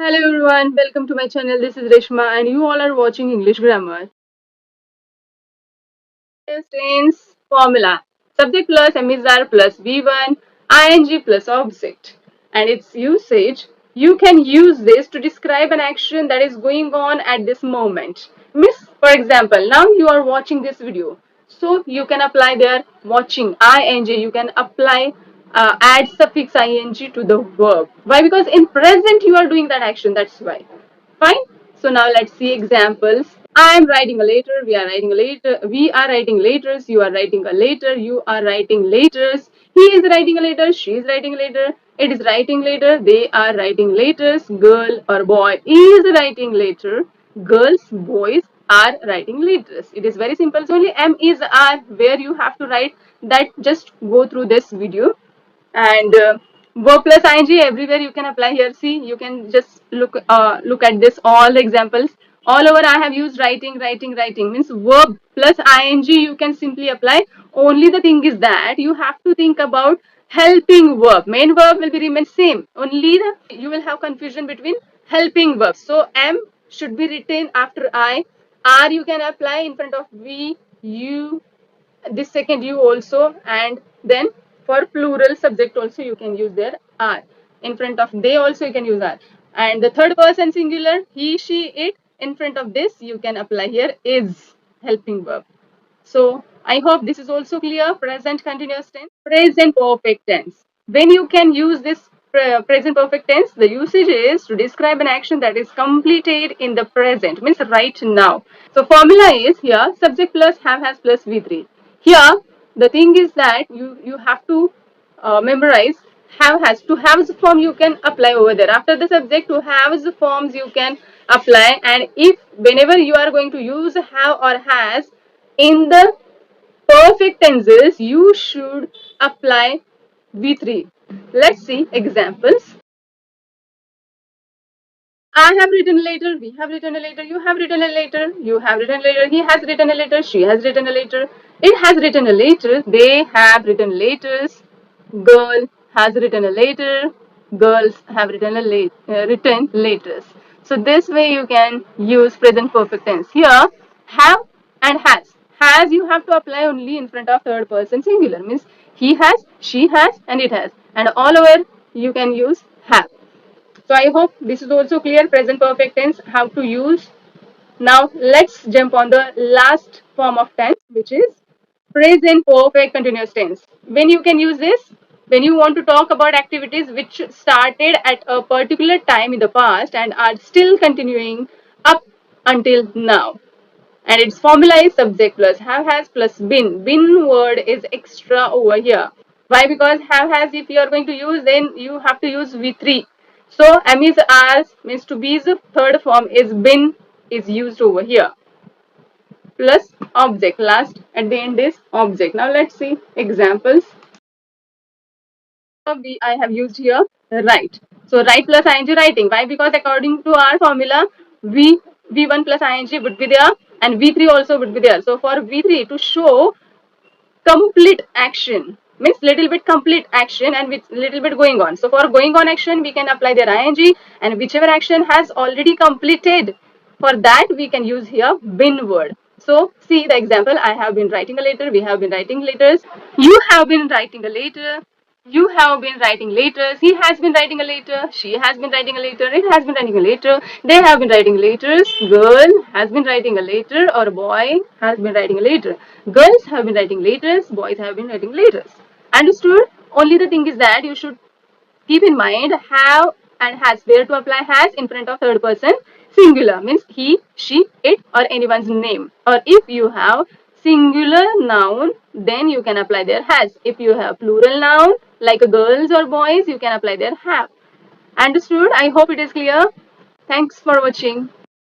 Hello everyone, welcome to my channel. This is Reshma and you all are watching English Grammar. Tense formula. Subject plus emissary plus V1, ing plus object. And its usage, you can use this to describe an action that is going on at this moment. Miss, for example, now you are watching this video. So you can apply there watching ing. You can apply add suffix ing to the verb. Why? Because in present you are doing that action. That's why. Fine. So now let's see examples. I am writing a letter. We are writing a letter. We are writing letters. You are writing a letter. You are writing letters. He is writing a letter. She is writing a letter. It is writing letter. They are writing letters. Girl or boy is writing letter. Girls, boys are writing letters. It is very simple. So only M is R where you have to write that. Just go through this video and verb plus ing everywhere you can apply here. See, you can just look at this all the examples all over. I have used writing means verb plus ing you can simply apply. Only the thing is that you have to think about helping verb. Main verb will be remain same, only you will have confusion between helping verbs. So M should be written after I. R you can apply in front of we, you, this second you also, and then for plural subject also you can use their are. In front of they also you can use are, and the third person singular he, she, it, in front of this you can apply here is helping verb. So I hope this is also clear. Present continuous tense, present perfect tense. When you can use this present perfect tense, the usage is to describe an action that is completed in the present, means right now. So formula is here subject plus have has plus V3. Here the thing is that you have to memorize have has. To have the form you can apply over there. After the subject, to have the forms you can apply, and if whenever you are going to use have or has in the perfect tenses, you should apply V3. Let's see examples. I have written a letter, we have written a letter, you have written a letter, you have written a letter, he has written a letter, she has written a letter, it has written a letter, they have written letters, girl has written a letter, girls have written written letters. So this way you can use present perfect tense. Here, have and has. Has you have to apply only in front of third person singular, means he has, she has, and it has. And all over you can use have. So I hope this is also clear, present perfect tense, how to use. Now let's jump on the last form of tense, which is present perfect continuous tense. When you can use this? When you want to talk about activities which started at a particular time in the past and are still continuing up until now. And its formula is subject plus have has plus been. Been word is extra over here. Why? Because have has if you are going to use, then you have to use V3. So M is as means to be's third form is been is used over here. Plus object, last at the end is object. Now let's see examples. I have used here write. So write plus ing writing. Why? Because according to our formula, V1 plus ing would be there and V3 also would be there. So for V3 to show complete action means little bit complete action and with little bit going on. So for going on action we can apply their ing, and whichever action has already completed, for that we can use here been word. So see the example. I have been writing a letter, we have been writing letters, you have been writing a letter, you have been writing letters, he has been writing a letter, she has been writing a letter, it has been writing a letter, they have been writing letters, girl has been writing a letter or boy has been writing a letter. Girls have been writing letters, boys have been writing letters. Understood? Only the thing is that you should keep in mind have and has. Where to apply has? In front of third person singular, means he, she, it, or anyone's name. Or if you have singular noun, then you can apply their has. If you have plural noun like girls or boys, you can apply their have. Understood? I hope it is clear. Thanks for watching.